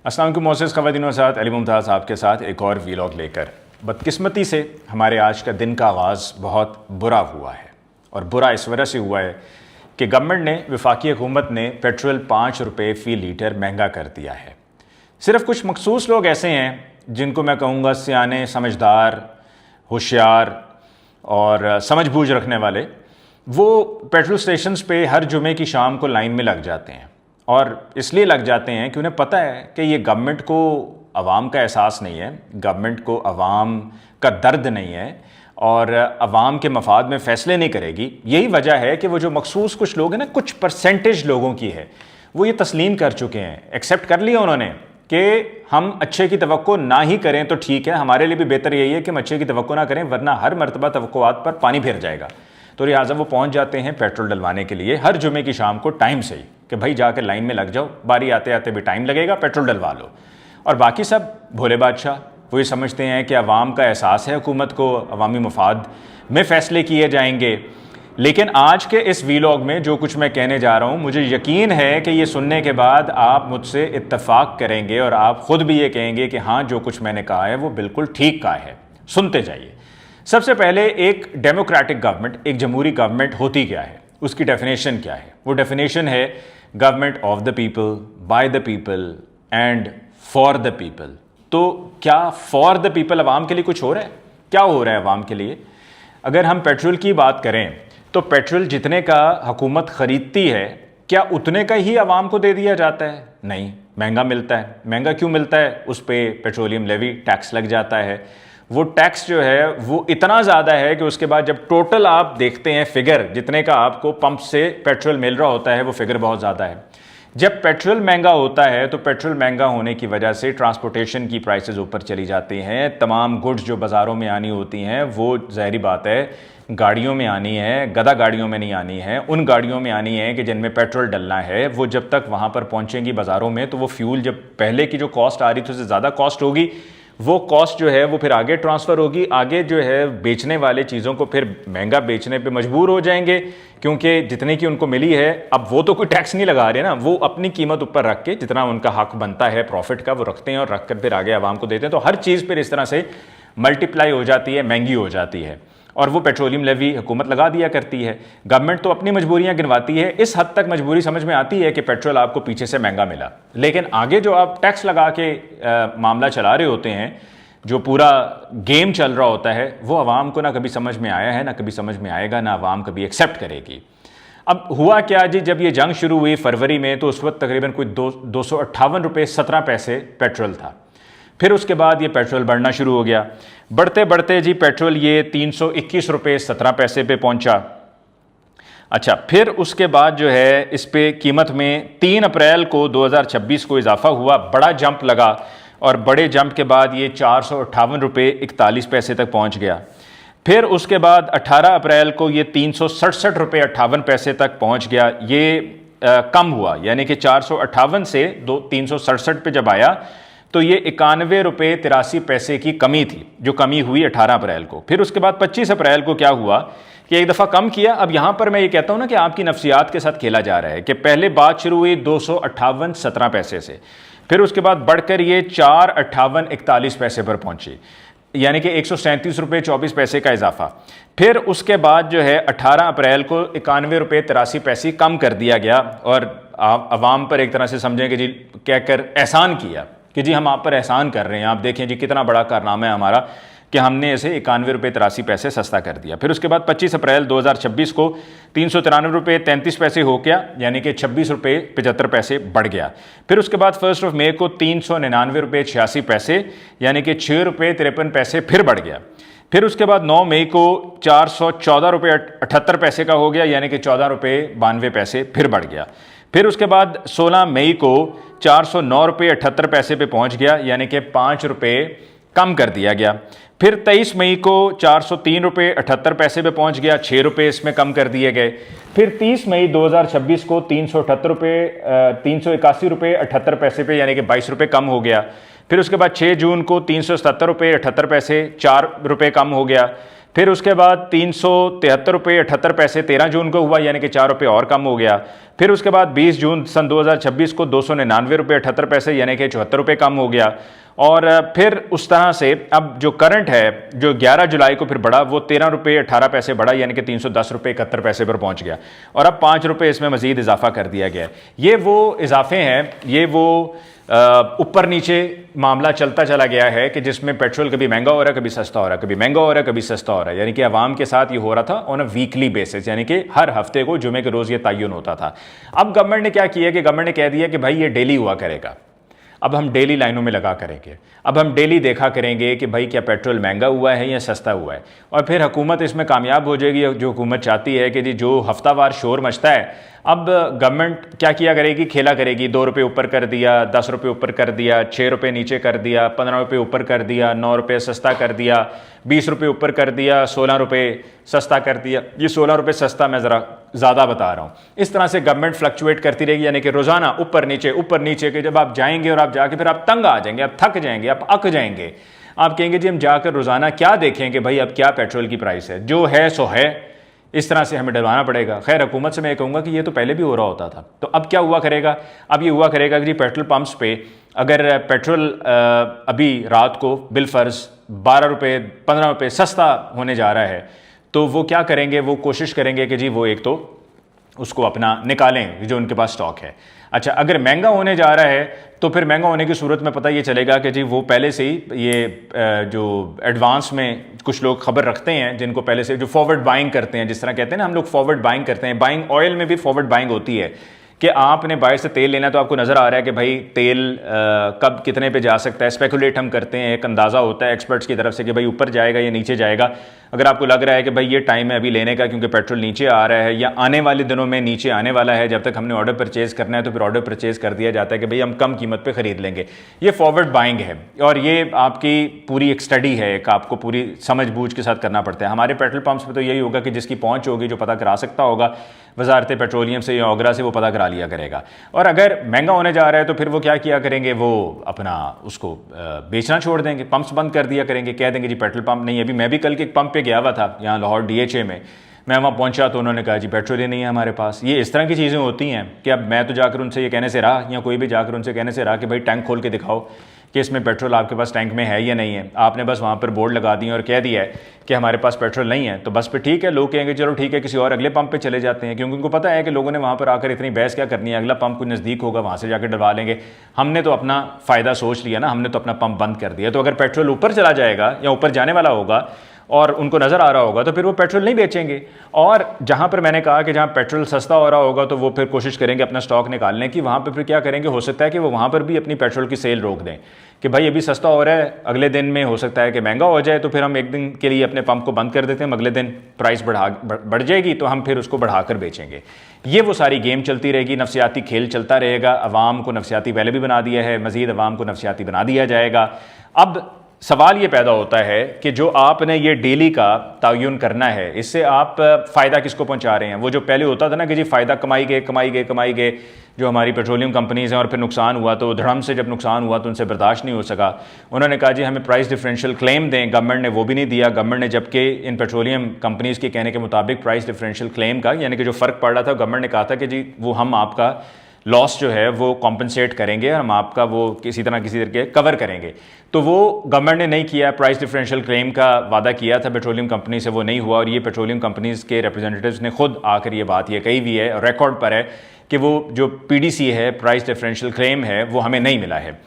अस्सलाम वालेकुम मोअज़्ज़ज़ ख़वातीन व हज़रात, अली मुमताज़ आपके साथ एक और वीलॉग लेकर। बदकिस्मती से हमारे आज का दिन का आगाज़ बहुत बुरा हुआ है, और बुरा इस वजह से हुआ है कि गवर्नमेंट ने, वफाकी हुकूमत ने पेट्रोल 5 रुपये फ़ी लीटर महंगा कर दिया है। सिर्फ़ कुछ मखसूस लोग ऐसे हैं जिनको मैं कहूँगा सियाने, समझदार, होशियार और समझ बूझ रखने वाले, वो पेट्रोल स्टेशंस पे हर जुमे की शाम को लाइन में लग जाते हैं। और इसलिए लग जाते हैं कि उन्हें पता है कि ये गवर्नमेंट को अवाम का एहसास नहीं है, गवर्नमेंट को अवाम का दर्द नहीं है और अवाम के मफाद में फ़ैसले नहीं करेगी। यही वजह है कि वो जो मखसूस कुछ लोग हैं ना, कुछ परसेंटेज लोगों की है, वो ये तस्लीम कर चुके हैं, एक्सेप्ट कर लिया उन्होंने कि हम अच्छे की तवक्को ना ही करें तो ठीक है, हमारे लिए भी बेहतर यही है कि हम अच्छे की तवक्को ना करें, वरना हर मरतबा तवक्कुआत पर पानी फिर जाएगा। तो लिहाजा वो पहुंच जाते हैं पेट्रोल डलवाने के लिए हर जुमे की शाम को टाइम से ही कि भाई जाकर लाइन में लग जाओ, बारी आते आते भी टाइम लगेगा, पेट्रोल डलवा लो। और बाकी सब भोले बादशाह वो ये समझते हैं कि अवाम का एहसास है हुकूमत को, अवामी मफाद में फ़ैसले किए जाएंगे। लेकिन आज के इस वीलॉग में जो कुछ मैं कहने जा रहा हूँ, मुझे यकीन है कि ये सुनने के बाद आप मुझसे इत्तफाक करेंगे और आप ख़ुद भी ये कहेंगे कि हाँ, जो कुछ मैंने कहा है वो बिल्कुल ठीक कहा है। सुनते जाइए। सबसे पहले, एक डेमोक्रेटिक गवर्नमेंट, एक जमहूरी गवर्नमेंट होती क्या है, उसकी डेफिनेशन क्या है? वो डेफिनेशन है government of the people, by the people and for the people. तो क्या फॉर द पीपल अवाम के लिए कुछ हो रहा है? क्या हो रहा है अवाम के लिए? अगर हम पेट्रोल की बात करें तो पेट्रोल जितने का हुकूमत ख़रीदती है, क्या उतने का ही अवाम को दे दिया जाता है? नहीं, महंगा मिलता है। महंगा क्यों मिलता है? उस पर पेट्रोलियम लेवी टैक्स लग जाता है। वो टैक्स जो है वो इतना ज़्यादा है कि उसके बाद जब टोटल आप देखते हैं फिगर, जितने का आपको पंप से पेट्रोल मिल रहा होता है, वो फिगर बहुत ज़्यादा है। जब पेट्रोल महंगा होता है तो पेट्रोल महंगा होने की वजह से ट्रांसपोर्टेशन की प्राइसेस ऊपर चली जाती हैं। तमाम गुड्स जो बाज़ारों में आनी होती हैं वो ज़ाहिरी बात है गाड़ियों में आनी है, गधा गाड़ियों में नहीं आनी है। उन गाड़ियों में आनी है कि जिनमें पेट्रोल डलना है। वो जब तक वहाँ पर पहुँचेंगी बाज़ारों में तो वो फ्यूल, जब पहले की जो कॉस्ट आ रही थी उससे ज़्यादा कॉस्ट होगी, वो कॉस्ट जो है वो फिर आगे ट्रांसफ़र होगी। आगे जो है बेचने वाले चीज़ों को फिर महंगा बेचने पे मजबूर हो जाएंगे, क्योंकि जितने की उनको मिली है, अब वो तो कोई टैक्स नहीं लगा रहे ना, वो अपनी कीमत ऊपर रख के जितना उनका हक बनता है प्रॉफिट का वो रखते हैं और रख कर फिर आगे आवाम को देते हैं। तो हर चीज़ फिर इस तरह से मल्टीप्लाई हो जाती है, महंगी हो जाती है। और वो पेट्रोलियम लेवी हुकूमत लगा दिया करती है। गवर्नमेंट तो अपनी मजबूरियां गिनवाती है। इस हद तक मजबूरी समझ में आती है कि पेट्रोल आपको पीछे से महंगा मिला, लेकिन आगे जो आप टैक्स लगा के मामला चला रहे होते हैं, जो पूरा गेम चल रहा होता है, वो आवाम को ना कभी समझ में आया है, ना कभी समझ में आएगा, ना आवाम कभी एक्सेप्ट करेगी। अब हुआ क्या जी, जब ये जंग शुरू हुई फरवरी में, तो उस वक्त तकरीबन कोई 258 रुपये 17 पैसे पेट्रोल था। फिर उसके बाद ये पेट्रोल बढ़ना शुरू हो गया। बढ़ते बढ़ते जी पेट्रोल ये 321 रुपये 17 पैसे पे पहुंचा। अच्छा, फिर उसके बाद जो है इस पे कीमत में 3 अप्रैल को 2026 को इजाफा हुआ, बड़ा जंप लगा, और बड़े जंप के बाद ये 458 रुपये 41 पैसे तक पहुंच गया। फिर उसके बाद 18 अप्रैल को ये 367 रुपये 58 पैसे तक पहुंच गया। ये कम हुआ, यानी कि 458 से 367 पे जब आया तो ये 91 रुपये 83 पैसे की कमी थी, जो कमी हुई 18 अप्रैल को। फिर उसके बाद 25 अप्रैल को क्या हुआ कि एक दफ़ा कम किया। अब यहाँ पर मैं ये कहता हूँ ना कि आपकी नफ्सियात के साथ खेला जा रहा है कि पहले बात शुरू हुई 258 17 पैसे से, फिर उसके बाद बढ़कर ये 458 41 पैसे पर पहुँची, यानी कि 137 रुपये 24 पैसे का इजाफा। फिर उसके बाद जो है 18 अप्रैल को 91 रुपये 83 पैसे कम कर दिया गया, और आवाम पर एक तरह से समझें कि जी कहकर एहसान किया कि जी हम आप पर एहसान कर रहे हैं, आप देखें जी कितना बड़ा कारनामा है हमारा कि हमने इसे 91 रुपये 83 पैसे सस्ता कर दिया। फिर उसके बाद 25 अप्रैल 2026 को 393 रुपये 33 पैसे हो गया, यानी कि 26 रुपये 75 पैसे बढ़ गया। फिर उसके बाद 1 मई को 399 रुपये 86 पैसे, यानी कि 6 रुपये 53 पैसे फिर बढ़ गया। फिर उसके बाद 9 मई को 414 रुपये 78 पैसे का हो गया, यानी कि 14 रुपये 92 पैसे फिर बढ़ गया। फिर उसके बाद 16 मई को 409 रुपये 78 पैसे पे पहुंच गया, यानी कि 5 रुपये कम कर दिया गया। फिर 23 मई को 403 रुपये 78 पैसे पे पहुंच गया, 6 रुपये इसमें कम कर दिए गए। फिर 30 मई 2026 को 381 रुपये 78 पैसे पे, यानी कि 22 रुपये कम हो गया। फिर उसके बाद 6 जून को 377 रुपये 78 पैसे, 4 रुपये कम हो गया। फिर उसके बाद 373 रुपये 78 पैसे 13 जून को हुआ, यानी कि 4 रुपये और कम हो गया। फिर उसके बाद 20 जून सन 2026 को 299 रुपये 78 पैसे यानी कि 74 रुपये कम हो गया। और फिर उस तरह से अब जो करंट है जो 11 जुलाई को फिर बढ़ा वो 13 रुपये 18 पैसे बढ़ा यानी कि 310 रुपये 71 पैसे पर पहुंच गया। और अब 5 रुपये इसमें मजीद इजाफा कर दिया गया। ये वो इजाफे हैं, ये वो ऊपर नीचे मामला चलता चला गया है कि जिसमें पेट्रोल कभी महंगा हो रहा है, कभी सस्ता हो रहा है, कभी महंगा हो रहा है, कभी सस्ता हो रहा है। यानी कि अवाम के साथ ये हो रहा था ऑन अ वीकली बेसिस, यानी कि हर हफ्ते को जुमे के रोज़ ये तयन होता था। अब गवर्नमेंट ने क्या किया कि गवर्नमेंट ने कह दिया कि भाई ये डेली हुआ करेगा। अब हम डेली लाइनों में लगा करेंगे, अब हम डेली देखा करेंगे कि भाई क्या पेट्रोल महंगा हुआ है या सस्ता हुआ है। और फिर हुकूमत इसमें कामयाब हो जाएगी। जो हुकूमत चाहती है कि जी जो हफ्तावार शोर मचता है, अब गवर्नमेंट क्या किया करेगी, खेला करेगी। 2 रुपये ऊपर कर दिया, 10 रुपये ऊपर कर दिया, 6 रुपये नीचे कर दिया, 15 रुपये ऊपर कर दिया, 9 रुपये सस्ता कर दिया, 20 रुपये ऊपर कर दिया, 16 रुपये सस्ता कर दिया। ये 16 रुपये सस्ता मैं ज़रा ज़्यादा बता रहा हूँ। इस तरह से गवर्नमेंट फ्लक्चुएट करती रहेगी, यानी कि रोज़ाना ऊपर नीचे के जब आप जाएंगे और आप जाके फिर आप तंग आ जाएंगे, आप थक जाएंगे, आप अक जाएंगे। आप कहेंगे जी हम जाकर रोज़ाना क्या देखेंगे भाई, अब क्या पेट्रोल की प्राइस है, जो है सो है। इस तरह से हमें डलवाना पड़ेगा। खैर हुकूमत से मैं कहूँगा कि ये तो पहले भी हो रहा होता था। तो अब क्या हुआ करेगा, अब ये हुआ करेगा कि जी पेट्रोल पंप्स पे अगर पेट्रोल अभी रात को बिलफर्ज 12 रुपये 15 रुपये सस्ता होने जा रहा है, तो वो क्या करेंगे, वो कोशिश करेंगे कि जी वो एक तो उसको अपना निकालें जो उनके पास स्टॉक है। अच्छा, अगर महंगा होने जा रहा है तो फिर महंगा होने की सूरत में पता ये चलेगा कि जी वो पहले से ही ये जो एडवांस में कुछ लोग खबर रखते हैं, जिनको पहले से जो फॉरवर्ड बाइंग करते हैं, जिस तरह कहते हैं ना हम लोग फॉरवर्ड बाइंग करते हैं। बाइंग ऑयल में भी फॉरवर्ड बाइंग होती है कि आपने बाहर से तेल लेना, तो आपको नज़र आ रहा है कि भाई तेल कब कितने पे जा सकता है। स्पेकुलेट हम करते हैं, एक अंदाज़ा होता है एक्सपर्ट्स की तरफ से कि भाई ऊपर जाएगा या नीचे जाएगा। अगर आपको लग रहा है कि भाई ये टाइम है अभी लेने का क्योंकि पेट्रोल नीचे आ रहा है या आने वाले दिनों में नीचे आने वाला है, जब तक हमने ऑर्डर परचेज़ करना है तो फिर ऑर्डर परचेज़ कर दिया जाता है कि भाई हम कम कीमत पर ख़रीद लेंगे। ये फॉरवर्ड बाइंग है और ये आपकी पूरी एक स्टडी है, एक आपको पूरी समझ बूझ के साथ करना पड़ता है। हमारे पेट्रोल पंप्स पर तो यही होगा कि जिसकी पहुँच होगी, जो पता करा सकता होगा वजारत पेट्रोलियम से या ओगरा से, वो पता करा लिया करेगा। और अगर महंगा होने जा रहा है तो फिर वो क्या किया करेंगे, वो अपना उसको बेचना छोड़ देंगे, पंप्स बंद कर दिया करेंगे, कह देंगे जी पेट्रोल पंप नहीं। अभी मैं भी कल के एक पंप पे गया हुआ था यहाँ लाहौर DHA में, मैं वहाँ पहुँचा तो उन्होंने कहा जी पेट्रोल ही नहीं है हमारे पास। ये इस तरह की चीज़ें होती हैं कि अब मैं तो जाकर उनसे ये कहने से रहा, या कोई भी जाकर उनसे कहने से रहा कि भाई टैंक खोल के दिखाओ कि इसमें पेट्रोल आपके पास टैंक में है या नहीं है। आपने बस वहाँ पर बोर्ड लगा दिए और कह दिया है कि हमारे पास पेट्रोल नहीं है, तो बस पे ठीक है, लोग कहेंगे चलो ठीक है किसी और अगले पंप पे चले जाते हैं, क्योंकि उनको पता है कि लोगों ने वहाँ पर आकर इतनी बहस क्या करनी है, अगला पंप कुछ नज़दीक होगा, वहाँ से जाकर डलवा लेंगे। हमने तो अपना फ़ायदा सोच लिया ना, हमने तो अपना पंप बंद कर दिया। तो अगर पेट्रोल ऊपर चला जाएगा या ऊपर जाने वाला होगा और उनको नज़र आ रहा होगा तो फिर वो पेट्रोल नहीं बेचेंगे। और जहाँ पर मैंने कहा कि जहाँ पेट्रोल सस्ता हो रहा होगा तो वो फिर कोशिश करेंगे अपना स्टॉक निकालने की, वहाँ पर फिर क्या करेंगे, हो सकता है कि वो वहाँ पर भी अपनी पेट्रोल की सेल रोक दें कि भाई अभी सस्ता हो रहा है, अगले दिन में हो सकता है कि महंगा हो जाए, तो फिर हम एक दिन के लिए अपने पंप को बंद कर देते हैं, अगले दिन प्राइस बढ़ जाएगी तो हम फिर उसको बढ़ाकर बेचेंगे। ये वो सारी गेम चलती रहेगी, नफसियाती खेल चलता रहेगा। अवाम को नफसियाती पहले भी बना दिया है, मज़ीद अवाम को नफसियाती बना दिया जाएगा। अब सवाल ये पैदा होता है कि जो आपने ये डेली का तयन करना है, इससे आप फ़ायदा किसको पहुंचा रहे हैं। वो जो पहले होता था ना कि जी फ़ायदा कमाई गए जो हमारी पेट्रोलियम कंपनीज़ हैं, और फिर नुकसान हुआ तो धड़म से जब नुकसान हुआ तो उनसे बर्दाश्त नहीं हो सका, उन्होंने कहा जी हमें प्राइस डिफरेंशियल क्लेम दें। गवर्नमेंट ने वो भी नहीं दिया। गवर्नमेंट ने जबकि इन पेट्रोलियम कंपनीज़ के कहने के मुताबिक प्राइस डिफरेंशियल क्लेम का यानी कि जो फ़र्क पड़ रहा था, गवर्नमेंट ने कहा था कि जी वो हम आपका लॉस जो है वो कॉम्पनसेट करेंगे, हम आपका वो किसी तरीके कवर करेंगे। तो वो गवर्नमेंट ने नहीं किया। प्राइस डिफरेंशियल क्लेम का वादा किया था पेट्रोलियम कंपनी से, वो नहीं हुआ। और ये पेट्रोलियम कंपनीज़ के रिप्रेजेंटेटिव्स ने खुद आकर ये बात ये कही भी है, रिकॉर्ड पर है कि वो जो PDC है, प्राइस डिफरेंशियल क्लेम है, वो हमें नहीं मिला है।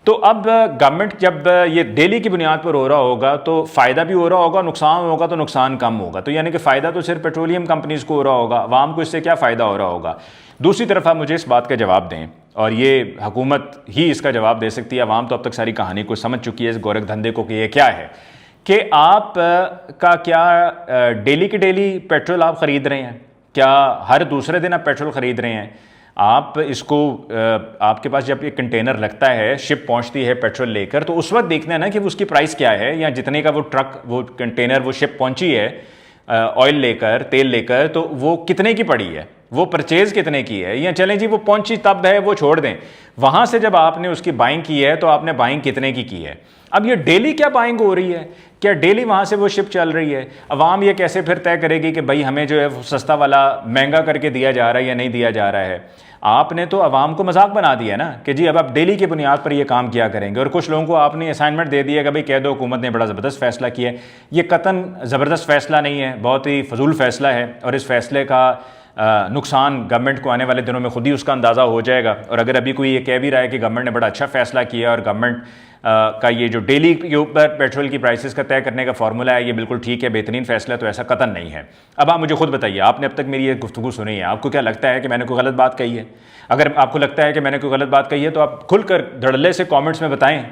तो अब गवर्नमेंट जब ये डेली की बुनियाद पर हो रहा होगा तो फ़ायदा भी हो रहा होगा, नुकसान होगा तो नुकसान कम होगा। तो यानी कि फ़ायदा तो सिर्फ पेट्रोलियम कंपनीज़ को हो रहा होगा, आवाम को इससे क्या फ़ायदा हो रहा होगा। दूसरी तरफ आप मुझे इस बात का जवाब दें, और ये हुकूमत ही इसका जवाब दे सकती है, आवाम तो अब तक सारी कहानी को समझ चुकी है इस गोरख धंधे को कि ये क्या है, कि आप का क्या डेली के डेली पेट्रोल आप ख़रीद रहे हैं, क्या हर दूसरे दिन आप पेट्रोल ख़रीद रहे हैं। आप इसको आपके पास जब ये कंटेनर लगता है, शिप पहुंचती है पेट्रोल लेकर, तो उस वक्त देखना है ना कि वो उसकी प्राइस क्या है, या जितने का वो ट्रक, वो कंटेनर, वो शिप पहुंची है ऑयल लेकर, तेल लेकर, तो वो कितने की पड़ी है, वो परचेज कितने की है, या चलें जी वो पहुंची तब है वो छोड़ दें, वहां से जब आपने उसकी बाइंग की है तो आपने बाइंग कितने की है। अब ये डेली क्या बाइंग हो रही है, क्या डेली वहां से वो शिप चल रही है। अवाम ये कैसे फिर तय करेगी कि भाई हमें जो है सस्ता वाला महंगा करके दिया जा रहा है या नहीं दिया जा रहा है। आपने तो अवाम को मजाक बना दिया ना कि जी अब आप डेली की बुनियाद पर ये काम किया करेंगे, और कुछ लोगों को आपने असाइनमेंट दे दिया कि भाई कह दो हुकूमत ने बड़ा ज़बरदस्त फैसला किया है। ये कतन ज़बरदस्त फैसला नहीं है, बहुत ही फजूल फैसला है, और इस फैसले का नुकसान गवर्नमेंट को आने वाले दिनों में खुद ही उसका अंदाज़ा हो जाएगा। और अगर अभी कोई ये कह भी रहा है कि गवर्नमेंट ने बड़ा अच्छा फैसला किया और गवर्नमेंट का ये जो डेली के ऊपर पेट्रोल की प्राइसेस का तय करने का फार्मूला है ये बिल्कुल ठीक है, बेहतरीन फैसला, तो ऐसा कतन नहीं है। अब आप मुझे खुद बताइए, आपने अब तक मेरी ये गुफ्तगू सुनी है, आपको क्या लगता है कि मैंने कोई गलत बात कही है? अगर आपको लगता है कि मैंने कोई गलत बात कही है तो आप खुलकर धड़ल्ले से कमेंट्स में बताएं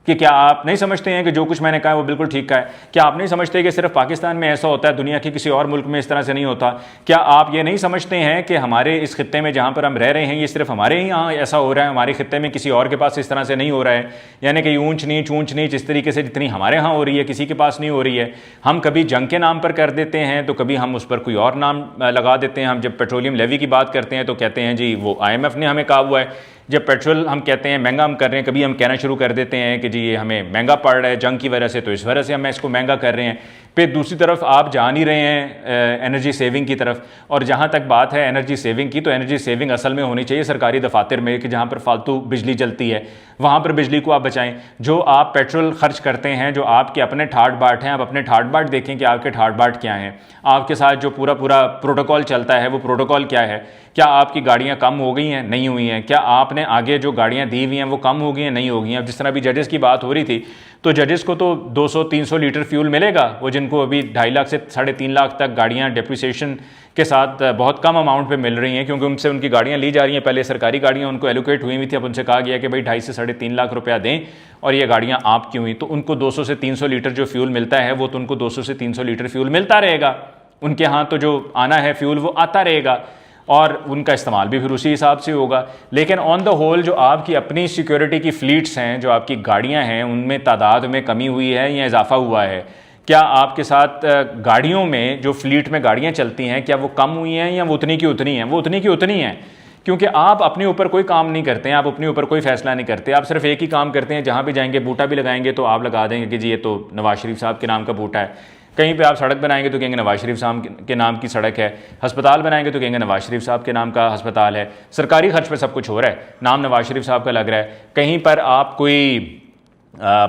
कि क्या आप नहीं समझते हैं कि जो कुछ मैंने कहा है वो बिल्कुल ठीक का है? क्या आप नहीं समझते कि सिर्फ पाकिस्तान में ऐसा होता है, दुनिया के किसी और मुल्क में इस तरह से नहीं होता? क्या आप ये नहीं समझते हैं कि हमारे इस खित्ते में जहाँ पर हम रह रहे हैं ये सिर्फ हमारे ही यहाँ ऐसा हो रहा है, हमारे खित्ते में किसी और के पास इस तरह से नहीं हो रहा है? यानी कि ऊंच नीच इस तरीके से जितनी हमारे यहाँ हो रही है किसी के पास नहीं हो रही है। हम कभी जंग के नाम पर कर देते हैं तो कभी हम उस पर कोई और नाम लगा देते हैं। हम जब पेट्रोलियम लेवी की बात करते हैं तो कहते हैं जी वो IMF ने हमें कहा हुआ है। जब पेट्रोल हम कहते हैं महंगा हम कर रहे हैं, कभी हम कहना शुरू कर देते हैं कि जी ये हमें महंगा पड़ रहा है जंग की वजह से, तो इस वजह से हम इसको महंगा कर रहे हैं। फिर दूसरी तरफ आप जा नहीं रहे हैं एनर्जी सेविंग की तरफ। और जहाँ तक बात है एनर्जी सेविंग की, तो एनर्जी सेविंग असल में होनी चाहिए सरकारी दफातर में, कि जहाँ पर फालतू बिजली जलती है वहाँ पर बिजली को आप बचाएं। जो आप पेट्रोल खर्च करते हैं, जो आपके अपने ठाट बाट हैं, आप अपने ठाट बाट देखें कि आपके ठाट बाट क्या हैं। आपके साथ जो पूरा प्रोटोकॉल चलता है वो प्रोटोकॉल क्या है? क्या आपकी गाड़ियाँ कम हो गई हैं? नहीं हुई हैं। क्या आपने आगे जो गाड़ियाँ दी हुई हैं वो कम हो गई हैं? नहीं हो गई हैं। अब जिस तरह अभी जजेस की बात हो रही थी, तो जजेस को तो 200-300 लीटर फ्यूल मिलेगा, वो जिनको अभी 2.5 लाख से 3.5 लाख तक गाड़ियाँ डेप्रिसिएशन के साथ बहुत कम अमाउंट पे मिल रही हैं, क्योंकि उनसे उनकी गाड़ियाँ ली जा रही हैं। पहले सरकारी गाड़ियाँ उनको एलोकेट हुई थी, अब उनसे कहा गया कि भाई 2.5 से 3.5 लाख रुपया दें और ये गाड़ियाँ आपकी हुई, तो उनको 200 से 300 लीटर जो फ्यूल मिलता है वो तो उनको 200 से 300 लीटर फ्यूल मिलता रहेगा। उनके यहाँ तो जो आना है फ्यूल वो आता रहेगा और उनका इस्तेमाल भी फिर उसी हिसाब से होगा। लेकिन ऑन द होल जो आपकी अपनी सिक्योरिटी की फ्लीट्स हैं, जो आपकी गाड़ियाँ हैं, उनमें तादाद में कमी हुई है या इजाफा हुआ है? क्या आपके साथ गाड़ियों में जो फ्लीट में गाड़ियाँ चलती हैं क्या वो कम हुई हैं या वो उतनी की उतनी हैं? वो उतनी की उतनी हैं, क्योंकि आप अपने ऊपर कोई काम नहीं करते हैं, आप अपने ऊपर कोई फैसला नहीं करते। आप सिर्फ एक ही काम करते हैं, जहाँ भी जाएंगे बूटा भी लगाएंगे तो आप लगा देंगे कि जी ये तो नवाज शरीफ साहब के नाम का बूटा है। कहीं पे आप सड़क बनाएंगे तो कहेंगे नवाज शरीफ साहब के नाम की सड़क है। अस्पताल बनाएंगे तो कहेंगे नवाज शरीफ साहब के नाम का अस्पताल है। सरकारी खर्च पे सब कुछ हो रहा है, नाम नवाज शरीफ साहब का लग रहा है। कहीं पर आप कोई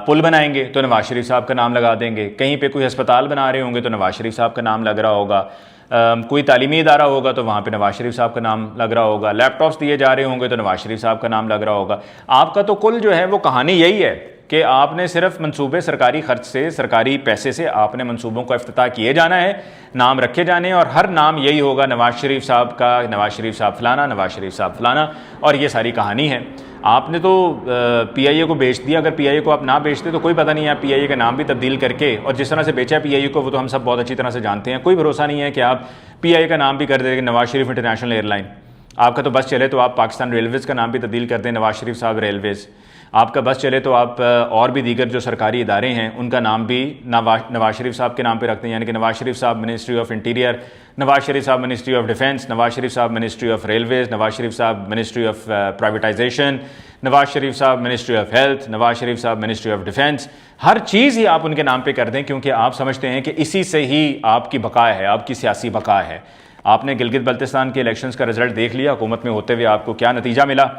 पुल बनाएंगे तो नवाज शरीफ साहब का नाम लगा देंगे। कहीं पे कोई अस्पताल बना रहे होंगे तो नवाज शरीफ साहब का नाम लग रहा होगा। कोई तालीमी इदारा होगा तो वहाँ पे नवाज शरीफ साहब का नाम लग रहा होगा। लैपटॉप्स दिए जा रहे होंगे तो नवाज शरीफ साहब का नाम लग रहा होगा। आपका तो कुल जो है वो कहानी यही है कि आपने सिर्फ मंसूबे सरकारी खर्च से, सरकारी पैसे से आपने मंसूबों का इफ्तिताह किए जाना है, नाम रखे जाने, और हर नाम यही होगा नवाज शरीफ साहब का, नवाज शरीफ साहब फलाना, नवाज शरीफ साहब फलाना, और ये सारी कहानी है। आपने तो PIA को बेच दिया। अगर PIA को आप ना बेचते तो कोई पता नहीं है, आप PIA का नाम भी तब्दील करके, और जिस तरह से बेचा है PIA को वो तो हम सब बहुत अच्छी तरह से जानते हैं। कोई भरोसा नहीं है कि आप PIA का नाम भी कर देंगे नवाज शरीफ इंटरनेशनल एयरलाइन। आपका तो बस चले तो आप पाकिस्तान रेलवेज़ का नाम भी तब्दील कर दें नवाज शरीफ साहब रेलवेज़। आपका बस चले तो आप और भी दीगर जो सरकारी इदारे हैं उनका नाम भी नवाज शरीफ साहब के नाम पे रखते हैं, यानी कि नवाज शरीफ साहब ministry of interior, Nawaz Sharif साहब ministry of defence, Nawaz Sharif साहब ministry of Railways, Nawaz Sharif साहब ministry of privatisation, Nawaz Sharif साहब ministry of health, Nawaz Sharif साहब मिनिस्ट्री ऑफ डिफेंस। हर चीज़ ही आप उनके नाम पे कर दें, क्योंकि आप समझते हैं कि इसी से ही आपकी बका है, आपकी सियासी बका है। आपने गिलगित बल्तिस्तान के इलेक्शंस का रिजल्ट देख लिया, हुकूमत में होते हुए आपको क्या नतीजा मिला।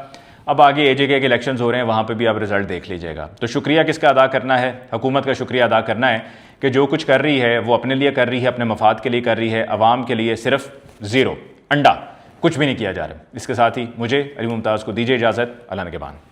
अब आगे AJ के इलेक्शंस हो रहे हैं, वहाँ पे भी आप रिजल्ट देख लीजिएगा। तो शुक्रिया किसका अदा करना है? हुकूमत का शुक्रिया अदा करना है कि जो कुछ कर रही है वो अपने लिए कर रही है, अपने मफाद के लिए कर रही है, अवाम के लिए सिर्फ ज़ीरो अंडा, कुछ भी नहीं किया जा रहा। इसके साथ ही मुझे अली मुमताज़ को दीजिए इजाज़त। अल्लाह निगहबान।